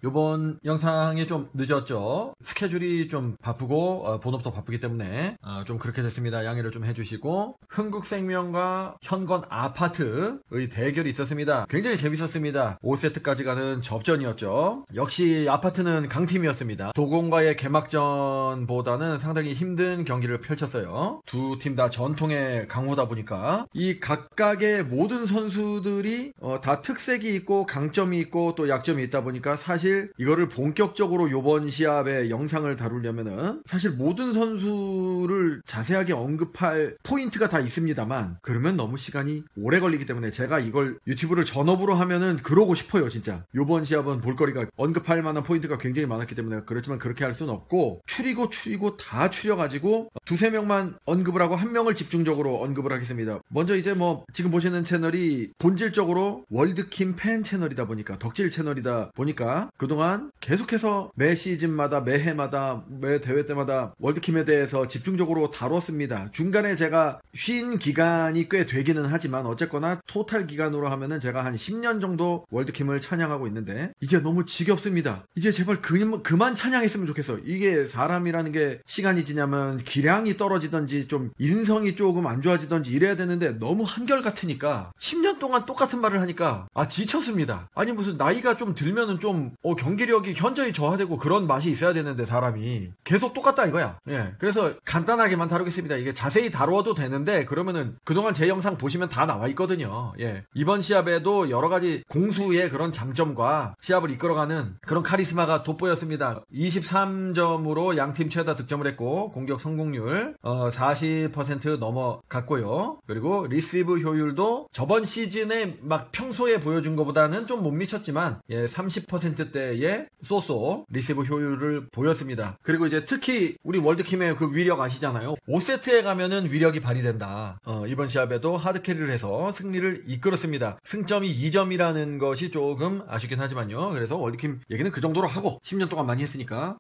요번 영상이 좀 늦었죠. 스케줄이 좀 바쁘고 본업도 바쁘기 때문에 좀 그렇게 됐습니다. 양해를 좀 해주시고, 흥국생명과 현건 아파트의 대결이 있었습니다. 굉장히 재밌었습니다. 5세트까지 가는 접전이었죠. 역시 아파트는 강팀이었습니다. 도공과의 개막전보다는 상당히 힘든 경기를 펼쳤어요. 두 팀 다 전통의 강호다 보니까 이 각각의 모든 선수들이 다 특색이 있고 강점이 있고 또 약점이 있다 보니까 사실 이거를 본격적으로 요번 시합의 영상을 다루려면은 사실 모든 선수를 자세하게 언급할 포인트가 다 있습니다만, 그러면 너무 시간이 오래 걸리기 때문에 제가 이걸 유튜브를 전업으로 하면은 그러고 싶어요. 진짜 요번 시합은 볼거리가 언급할 만한 포인트가 굉장히 많았기 때문에. 그렇지만 그렇게 할 수는 없고, 추리고 다 추려가지고 두세 명만 언급을 하고 한 명을 집중적으로 언급을 하겠습니다. 먼저 이제 지금 보시는 채널이 본질적으로 월드킴 팬 채널이다 보니까, 덕질 채널이다 보니까 그동안 계속해서 매 시즌마다, 매 해마다, 매 대회 때마다 월드킴에 대해서 집중적으로 다뤘습니다. 중간에 제가 쉰 기간이 꽤 되기는 하지만 어쨌거나 토탈 기간으로 하면은 제가 한 10년 정도 월드킴을 찬양하고 있는데, 이제 너무 지겹습니다. 이제 제발 그만 찬양했으면 좋겠어. 이게 사람이라는 게 시간이 지나면 기량이 떨어지던지 좀 인성이 조금 안 좋아지던지 이래야 되는데, 너무 한결같으니까 10년 동안 똑같은 말을 하니까 지쳤습니다. 아니 무슨 나이가 좀 들면은 좀 경기력이 현저히 저하되고 그런 맛이 있어야 되는데 사람이 계속 똑같다 이거야. 예, 그래서 간단하게만 다루겠습니다. 이게 자세히 다루어도 되는데 그러면은 그동안 제 영상 보시면 다 나와 있거든요. 예, 이번 시합에도 여러 가지 공수의 그런 장점과 시합을 이끌어가는 그런 카리스마가 돋보였습니다. 23점으로 양팀 최다 득점을 했고, 공격 성공률 40% 넘어갔고요. 그리고 리시브 효율도 저번 시즌에 막 평소에 보여준 것보다는 좀 못 미쳤지만 30%대의 쏘쏘 리시브 효율을 보였습니다. 그리고 이제 특히 우리 월드킴의 그 위력 아시잖아요. 5세트에 가면은 위력이 발휘된다. 이번 시합에도 하드캐리를 해서 승리를 이끌었습니다. 승점이 2점이라는 것이 조금 아쉽긴 하지만요. 그래서 월드킴 얘기는 그 정도로 하고, 10년 동안 많이 했으니까.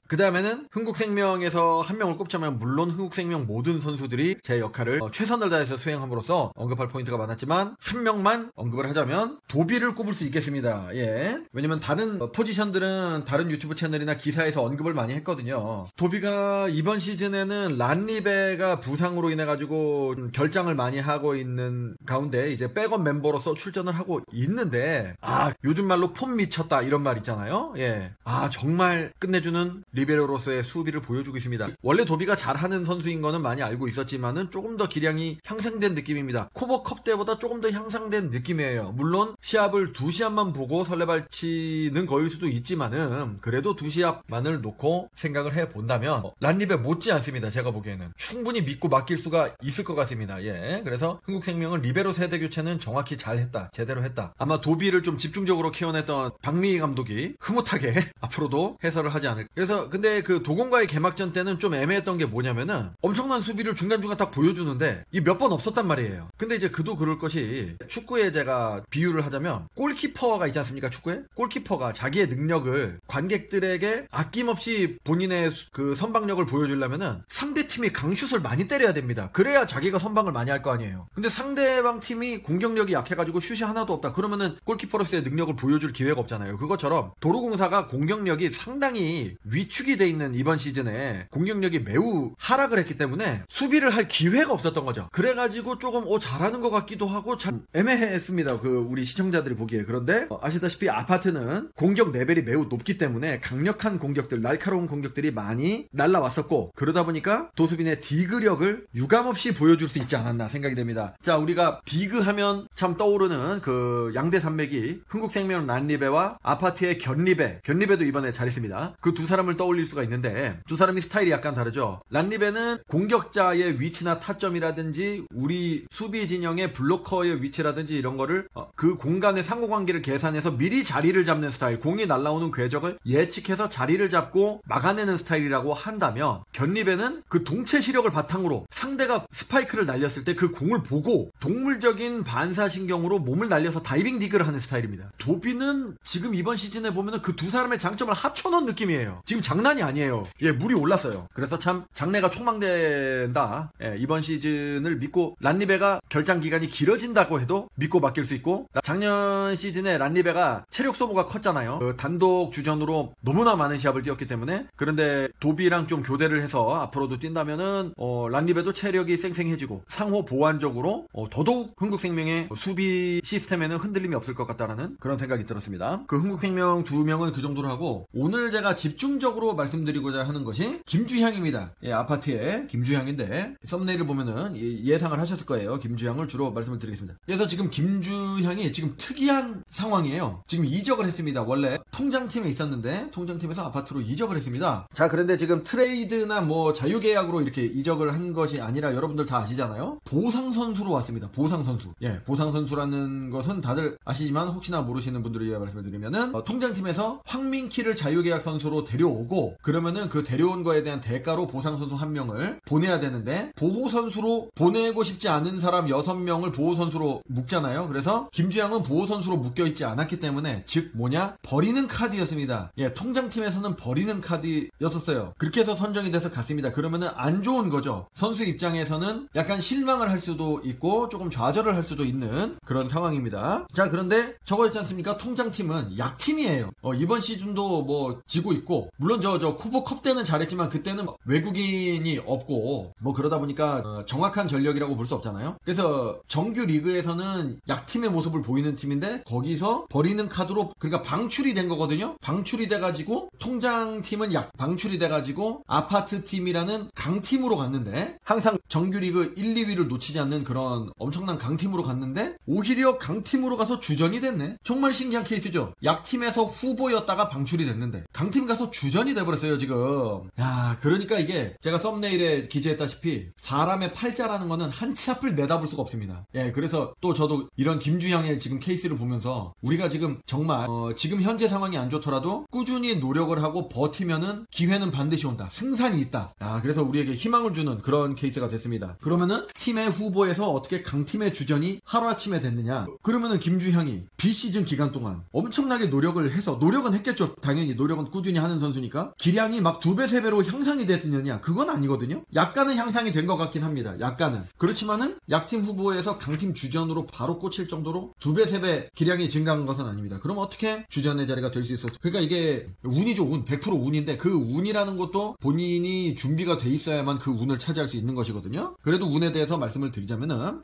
그 다음에는 흥국생명에서 한 명을 꼽자면, 물론 흥국생명 모든 선수들이 제 역할을 최선을 다해서 수행함으로써 언급할 포인트가 많았지만, 한 명만 언급을 하자면 도비를 꼽을 수 있겠습니다. 예. 왜냐면 다른 포지션들은 다른 유튜브 채널이나 기사에서 언급을 많이 했거든요. 도비가 이번 시즌에는 란리베가 부상으로 인해 가지고 결장을 많이 하고 있는 가운데 이제 백업 멤버로서 출전을 하고 있는데, 요즘 말로 폼 미쳤다 이런 말 있잖아요. 예. 정말 끝내주는 리베로로서의 수비를 보여주고 있습니다. 원래 도비가 잘하는 선수인 거는 많이 알고 있었지만은 조금 더 기량이 향상된 느낌입니다. 코버컵 때보다 조금 더 향상된 느낌이에요. 물론 시합을 2시합만 보고 설레발치는 거일 수도 있지만은, 그래도 2시합만을 놓고 생각을 해본다면 란립에 못지 않습니다. 제가 보기에는 충분히 믿고 맡길 수가 있을 것 같습니다. 예. 그래서 흥국생명은 리베로 세대 교체는 정확히 잘했다, 제대로 했다. 아마 도비를 좀 집중적으로 키워냈던 박미희 감독이 흐뭇하게 앞으로도 해설을 하지 않을까. 그래서 근데 그 도공과의 개막전 때는 좀 애매했던 게 뭐냐면은, 엄청난 수비를 중간중간 딱 보여주는데 이 몇 번 없었단 말이에요. 근데 이제 그도 그럴 것이, 축구에 제가 비유를 하자면, 골키퍼가 있지 않습니까? 축구에 골키퍼가 자기의 능력을 관객들에게 아낌없이 본인의 그 선방력을 보여주려면은 상대팀이 강슛을 많이 때려야 됩니다. 그래야 자기가 선방을 많이 할 거 아니에요. 근데 상대방 팀이 공격력이 약해가지고 슛이 하나도 없다 그러면은 골키퍼로서의 능력을 보여줄 기회가 없잖아요. 그것처럼 도로공사가 공격력이 상당히 위축이 돼 있는 이번 시즌에 공격력이 매우 하락을 했기 때문에 수비를 할 기회가 없었던 거죠. 그래가지고 조금 잘하는 것 같기도 하고 참 애매했습니다. 우리 시청자들이 보기에. 그런데 아시다시피 아파트는 공격 레벨이 매우 높기 때문에 강력한 공격들, 날카로운 공격들이 많이 날라왔었고, 그러다 보니까 도수빈의 디그력을 유감없이 보여줄 수 있지 않았나 생각이 됩니다. 자, 우리가 디그하면 참 떠오르는 그 양대 산맥이 흥국생명 란리베와 아파트의 견리베도 이번에 잘했습니다. 그 두 사람을 떠올릴 수가 있는데, 두 사람이 스타일이 약간 다르죠. 란리베는 공격자의 위치나 타점이라든지 우리 수비 진영의 블로커의 위치라든지 이런 거를 그 공간의 상호관계를 계산해서 미리 자리를 잡는 스타일, 공이 날아오는 궤적을 예측해서 자리를 잡고 막아내는 스타일이라고 한다면, 견리베는 그 동체 시력을 바탕으로 상대가 스파이크를 날렸을 때 그 공을 보고 동물적인 반사신경으로 몸을 날려서 다이빙 디그를 하는 스타일입니다. 도비는 지금 이번 시즌에 보면은 그 두 사람의 장점을 합쳐놓은 느낌이에요. 지금 장난이 아니에요. 예, 물이 올랐어요. 그래서 참 장래가 촉망된다. 예, 이번 시즌을 믿고, 란리베가 결장 기간이 길어진다고 해도 믿고 맡길 수 있고, 작년 시즌에 란리베가 체력 소모가 후보가 컸잖아요. 그 단독 주전으로 너무나 많은 시합을 뛰었기 때문에. 그런데 도비랑 좀 교대를 해서 앞으로도 뛴다면은 란립에도 체력이 쌩쌩해지고 상호 보완적으로 더더욱 흥국생명의 수비 시스템에는 흔들림이 없을 것 같다라는 그런 생각이 들었습니다. 그 흥국생명 2명은 그 정도로 하고, 오늘 제가 집중적으로 말씀드리고자 하는 것이 김주향입니다. 예, 아파트의 김주향인데 썸네일을 보면은 예상을 하셨을 거예요. 김주향을 주로 말씀을 드리겠습니다. 그래서 지금 김주향이 지금 특이한 상황이에요. 지금 이적을 했습니다. 원래 통장팀에 있었는데 통장팀에서 아파트로 이적을 했습니다. 자, 그런데 지금 트레이드나 뭐 자유계약으로 이렇게 이적을 한 것이 아니라 여러분들 다 아시잖아요. 보상선수로 왔습니다. 보상선수. 예, 보상선수라는 것은 다들 아시지만 혹시나 모르시는 분들을 위해 말씀을 드리면은 통장팀에서 황민키를 자유계약 선수로 데려오고, 그러면은 그 데려온 거에 대한 대가로 보상선수 한 명을 보내야 되는데, 보호선수로 보내고 싶지 않은 사람 6명을 보호선수로 묶잖아요. 그래서 김주향은 보호선수로 묶여있지 않았기 때문에, 즉 뭐냐, 버리는 카드였습니다. 예, 통장팀에서는 버리는 카드였었어요. 그렇게 해서 선정이 돼서 갔습니다. 그러면은 안 좋은 거죠. 선수 입장에서는 약간 실망을 할 수도 있고 조금 좌절을 할 수도 있는 그런 상황입니다. 자, 그런데 저거 있지 않습니까? 통장팀은 약팀이에요. 이번 시즌도 뭐 지고 있고, 물론 저 쿠보컵 때는 잘했지만 그때는 외국인이 없고 뭐 그러다 보니까 정확한 전력이라고 볼 수 없잖아요. 그래서 정규 리그에서는 약팀의 모습을 보이는 팀인데, 거기서 버리는 카드로, 그러니까 방출이 된 거거든요. 방출이 돼가지고 통장팀은 방출이 돼가지고 아파트팀이라는 강팀으로 갔는데, 항상 정규리그 1, 2위를 놓치지 않는 그런 엄청난 강팀으로 갔는데 오히려 강팀으로 가서 주전이 됐네. 정말 신기한 케이스죠. 약팀에서 후보였다가 방출이 됐는데 강팀 가서 주전이 돼버렸어요 지금. 야, 그러니까 이게 제가 썸네일에 기재했다시피 사람의 팔자라는 거는 한 치 앞을 내다볼 수가 없습니다. 예, 그래서 또 저도 이런 김주향의 지금 케이스를 보면서 우리가 지금 정말 지금 현재 상황이 안 좋더라도 꾸준히 노력을 하고 버티면은 기회는 반드시 온다. 승산이 있다. 그래서 우리에게 희망을 주는 그런 케이스가 됐습니다. 그러면은 팀의 후보에서 어떻게 강팀의 주전이 하루아침에 됐느냐? 그러면은 김주향이 비시즌 기간 동안 엄청나게 노력을 해서, 노력은 했겠죠. 당연히 노력은 꾸준히 하는 선수니까. 기량이 막 2배, 3배로 향상이 됐느냐? 그건 아니거든요. 약간은 향상이 된 것 같긴 합니다. 약간은. 그렇지만은 약팀 후보에서 강팀 주전으로 바로 꽂힐 정도로 2배, 3배 기량이 증가한 것은 아닙니다. 그럼 어떻게 주전의 자리가 될 수 있었어? 그러니까 이게 운이죠. 운. 100% 운인데, 그 운이라는 것도 본인이 준비가 돼 있어야만 그 운을 차지할 수 있는 것이거든요. 그래도 운에 대해서 말씀을 드리자면은,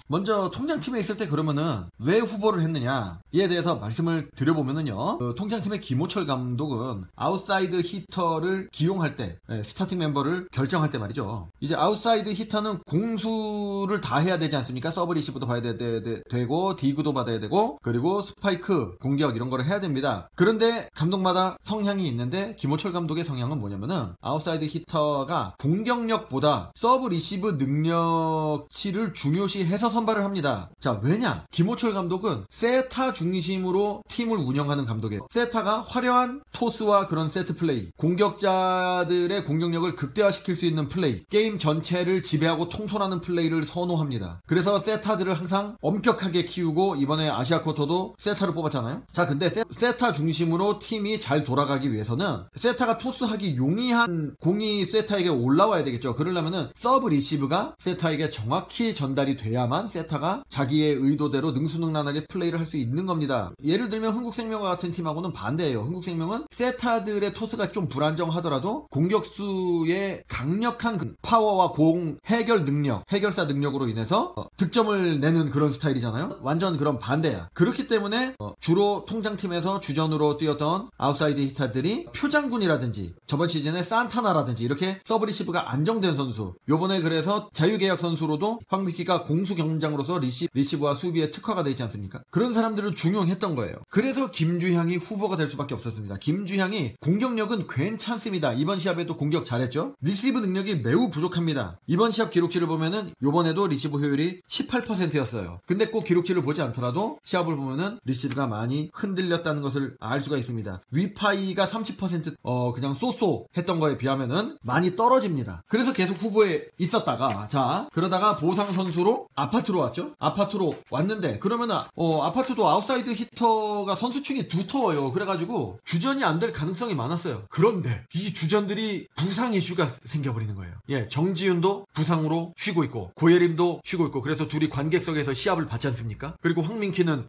먼저 통장팀에 있을 때 그러면은 왜 후보를 했느냐에 대해서 말씀을 드려보면은요, 통장팀의 김호철 감독은 아웃사이드 히터를 기용할 때, 스타팅 멤버를 결정할 때 말이죠. 이제 아웃사이드 히터는 공수를 다 해야 되지 않습니까? 서브 리시브도 봐야 되고, 디그도 받아야 되고, 그리고 스파이크, 공격 이런 거를 해야 됩니다. 그런데 감독마다 성향이 있는데, 김호철 감독의 성향은 뭐냐면은 아웃사이드 히터가 공격력보다 서브 리시브 능력치를 중요시해서 선발을 합니다. 자, 왜냐? 김호철 감독은 세타 중심으로 팀을 운영하는 감독이에요. 세타가 화려한 토스와 그런 세트 플레이, 공격자들의 공격력을 극대화시킬 수 있는 플레이, 게임 전체를 지배하고 통솔하는 플레이를 선호합니다. 그래서 세타들을 항상 엄격하게 키우고, 이번에 아시아 쿼터도 세타를 뽑았잖아요. 자, 근데 세타 중심으로 팀이 잘 돌아가기 위해서는 세타가 토스하기 용이한 공이 세타에게 올라와야 되겠죠. 그러려면은 서브 리시브가 세타에게 정확히 전달이 돼야만 세타가 자기의 의도대로 능수능란하게 플레이를 할 수 있는 겁니다. 예를 들면 흥국생명과 같은 팀하고는 반대예요. 흥국생명은 세타들의 토스가 좀 불안정하더라도 공격수의 강력한 파워와 공 해결 능력, 해결사 능력으로 인해서 득점을 내는 그런 스타일이잖아요. 완전 그런 반대야. 그렇기 때문에 주로 통장팀에서 주전으로 뛰었던 아웃사이드 히터들이 표장군이라든지 저번 시즌에 산타나라든지 이렇게 서브 리시브가 안정된 선수, 요번에 그래서 자유계약 선수로도 황미키가 공수 경장으로서 리시브와 수비에 특화가 되어 있지 않습니까? 그런 사람들을 중용했던 거예요. 그래서 김주향이 후보가 될 수밖에 없었습니다. 김주향이 공격력은 괜찮습니다. 이번 시합에도 공격 잘했죠? 리시브 능력이 매우 부족합니다. 이번 시합 기록치를 보면은 요번에도 리시브 효율이 18%였어요. 근데 꼭 기록치를 보지 않더라도 시합을 보면은 리시브가 많이 흔들렸다는 것을 알 수가 있습니다. 위파이가 30% 그냥 쏘쏘 했던 거에 비하면은 많이 떨어집니다. 그래서 계속 후보에 있었다가, 자, 그러다가 보상 선수로 아파트로 왔죠? 아파트로 왔는데, 그러면은 아파트도 아웃사이드 히터가 선수층이 두터워요. 그래가지고 주전이 안 될 가능성이 많았어요. 그런데 이 주전들이 부상 이슈가 생겨버리는 거예요. 예, 정지윤도 부상으로 쉬고 있고, 고예림도 쉬고 있고, 그래서 둘이 관객석에서 시합을 받지 않습니까? 그리고 황민키는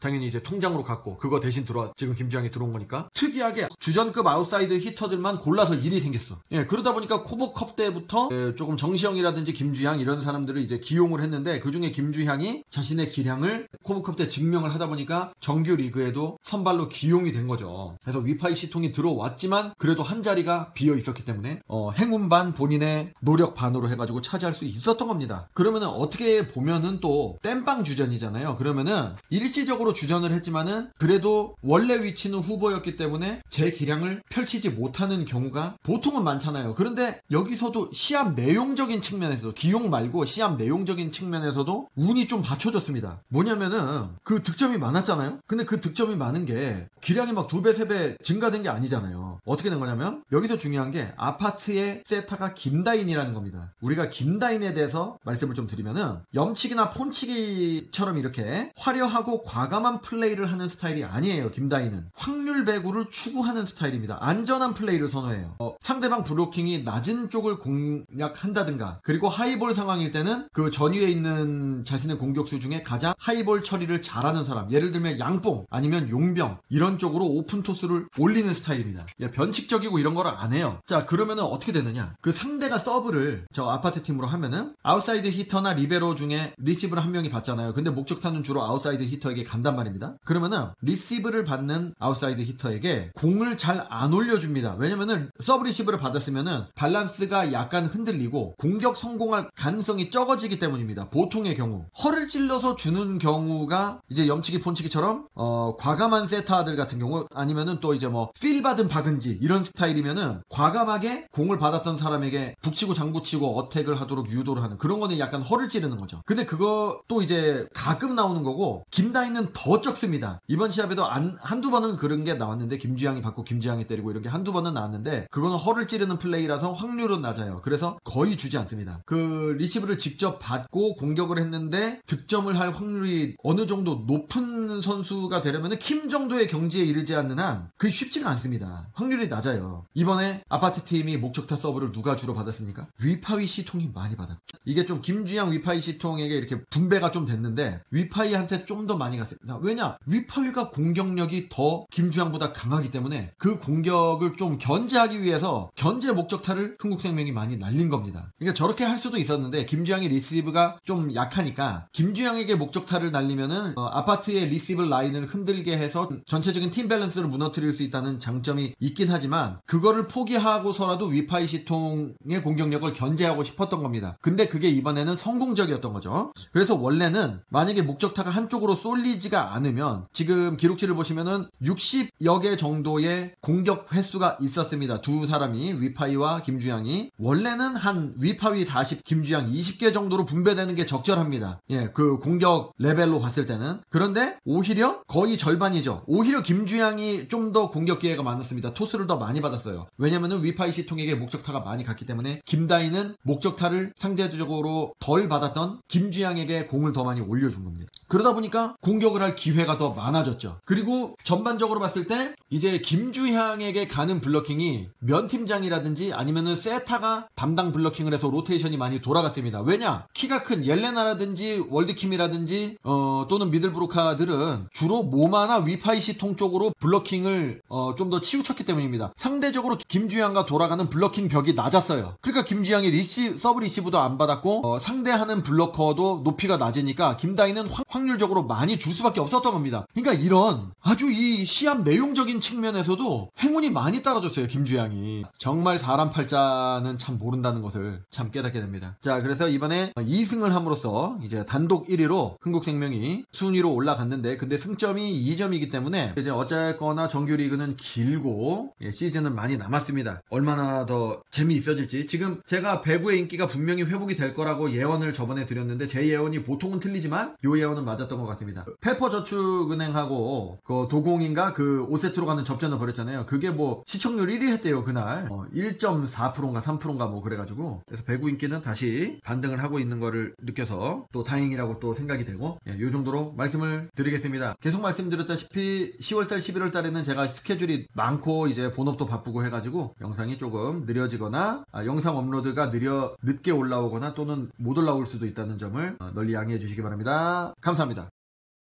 당연히 이제 통장으로 갔고 그거 대신 지금 김주향이 들어온 거니까 특이하게 주전급 아웃사이드 히터들만 골라서 일이 생겼어. 예, 그러다 보니까 코보컵 때부터 조금 정시영이라든지 김주향 이런 사람들을 이제 기용을 했는데 그중에 김주향이 자신의 기량을 코보컵 때 증명을 하다 보니까 정규 리그에도 선발로 기용이 된 거죠. 그래서 위파이 시통이 들어왔지만 그래도 한 자리가 비어 있었기 때문에 행운 반 본인의 노력 반으로 해가지고 차지할 수 있었던 겁니다. 그러면은 어떻게 보면은 또 땜빵 주전이잖아요. 그러면은 일시적으로 주전을 했지만은 그래도 원래 위치는 후보였기 때문에 제 기량을 펼치지 못하는 경우가 보통은 많잖아요. 그런데 여기서도 시합 내용적인 측면에서도 기용 말고 시합 내용적인 측면에서도 운이 좀 받쳐줬습니다. 뭐냐면은 그 득점이 많았잖아요. 근데 그 득점이 많은 게 기량이 막 2배 3배 증가된 게 아니잖아요. 어떻게 된 거냐면 여기서 중요한 게 아파트의 세타가 김다인이라는 겁니다. 우리가 김다인에 대해서 말씀을 좀 드리면은 염치기나 폰치기처럼 이렇게 화려하고 과감한 플레이를 하는 스타일이 아니에요. 김다인은 확률 배구를 추구하는 스타일입니다. 안전한 플레이를 선호해요. 상대방 블로킹이 낮은 쪽을 공략한다든가 그리고 하이볼 상황일 때는 그 전위에 있는 자신의 공격수 중에 가장 하이볼 처리를 잘하는 사람, 예를 들면 양뽕 아니면 용병 이런 쪽으로 오픈 토스를 올리는 스타일입니다. 변칙적이고 이런 거를 안 해요. 자, 그러면은 어떻게 되느냐, 그 상대가 서브를 저 아파트 팀으로 하면은 아웃사이드 히터나 리베로 중에 리시브를 한 명이 받잖아요. 근데 목적타는 주로 아웃사이드 히터에게 간단 말입니다. 그러면은 리시브를 받는 아웃사이드 히터에게 공을 잘 안 올려줍니다. 왜냐면은 서브 리시브를 받았으면은 밸런스가 약간 흔들리고 공격 성공할 가능성이 적어지기 때문입니다. 보통의 경우 허를 찔러서 주는 경우가 이제 염치기 폰치기처럼 과감한 세타들 같은 경우 아니면은 또 이제 뭐 필 받은 박은지 이런 스타일이면은 과감하게 공을 받았던 사람에게 북치고 장구치고 어택을 하도록 유도를 하는 그런 거는 약간 허를 찌르는 거죠. 근데 그거 또 이제 가끔 나오는 거고 김다인은 더 적습니다. 이번 시합에도 한두 번은 그런 게 나왔는데 김주향이 받고 김주향이 때리고 이런 게 한두 번은 나왔는데 그거는 허를 찌르는 플레이라서 확률은 낮아요. 그래서 거의 주지 않습니다. 그 리시브를 직접 받고 공격을 했는데 득점을 할 확률이 어느 정도 높은 선수가 되려면 킴 정도의 경지에 이르지 않는 한 그게 쉽지가 않습니다. 확률이 낮아요. 이번에 아파트 팀이 목적타 서브를 누가 주로 받았습니까? 위파위 시통이 많이 받았죠. 이게 좀 김주향 위파위 시통에게 이렇게 분배가 좀 됐는데 위파위한테 좀 더 많이 갔습니다. 왜냐? 위파위가 공격력이 더 김주향보다 강하기 때문에 그 공격을 좀 견제하기 위해서 견제 목적타를 흥국생명이 많이 날린 겁니다. 그러니까 저렇게 할 수도 있었는데 김주향이 리시브가 좀 약하니까 김주향에게 목적타를 날리면은 아파트의 리시브 라인을 흔들게 해서 전체적인 팀 밸런스를 무너뜨릴 수 있다는 장점이 있긴 하지만 그거를 포기하고서라도 위파이 시통의 공격력을 견제하고 싶었던 겁니다. 근데 그게 이번에는 성공적이었던 거죠. 그래서 원래는 만약에 목적타가 한쪽으로 쏠리지가 않으면 지금 기록치를 보시면은 60여 개 정도의 공격 횟수가 있었습니다. 두 사람이 위파이와 김주향이 원래는 한 위파이 40, 김주향 20개 정도로 분배되는 게 적절합니다. 예, 그 공격 레벨로 봤을 때는. 그런데 오히려 거의 절반이죠. 오히려 김주향이 좀 더 공격 기회가 많았습니다. 토스를 더 많이 받았어요. 왜냐면은 위파이 시통에게 목적타가 많이 갔기 때문에 김다인은 목적타를 상대적으로 덜 받았던 김주향에게 공을 더 많이 올려준 겁니다. 그러다 보니까 공격을 할 기회가 더 많아졌죠. 그리고 전반적으로 봤을 때 이제 김주향에게 가는 블러킹이 면팀장이라든지 아니면은 세타가 담당 블러킹을 해서 로테이션이 많이 돌아갔습니다. 왜냐? 키가 큰 옐레나라든지 월드킴이라든지 또는 미들브로카들은 주로 모마나 위파이 시통 쪽으로 블러킹을 좀 더 치우쳤기 때문입니다. 상대적으로 김주향과 돌아가는 블러킹 벽이 낮았어요. 그러니까 김주향이 서브 리시브도 안 받았고 상대하는 블러커도 높이가 낮으니까 김다인은 확률적으로 많이 줄 수밖에 없었던 겁니다. 그러니까 이런 아주 이 시합 내용적인 측면에서도 행운이 많이 따라줬어요. 김주향이. 정말 사람 팔자는 참 모른다는 것을 참 깨닫게 됩니다. 자, 그래서 이번에 2승을 함으로써 이제 단독 1위로 흥국생명이 순위로 올라갔는데 근데 승점이 2점이기 때문에 이제 어쨌거나 정규 리그는 길고 시즌은 많이 남았습니다. 얼마나 더 재미있어질지. 지금 제가 배구의 인기가 분명히 회복이 될 거라고 예언을 저번에 드렸는데 제 예언이 보통은 틀리지만 이 예언은 맞았던 것 같습니다. 페퍼저축은행하고 그 도공인가 그 5세트로 가는 접전을 벌였잖아요. 그게 뭐 시청률 1위 했대요. 그날 1.4%인가 3%인가 뭐 그래가지고 그래서 배구 인기는 다시 반등을 하고 있는 거를 느껴서 또 다행이라고 또 생각이 되고 이 정도로 말씀을 드리겠습니다. 계속 말씀드렸다시피 10월달 11월달에는 제가 스케줄이 많고 이제 본업도 바쁘고 해가지고 영상이 조금 느려지거나 영상 업로드가 늦게 올라오거나 또는 못 올라올 수도 있다는 점을 널리 양해해 주시기 바랍니다. 감사합니다.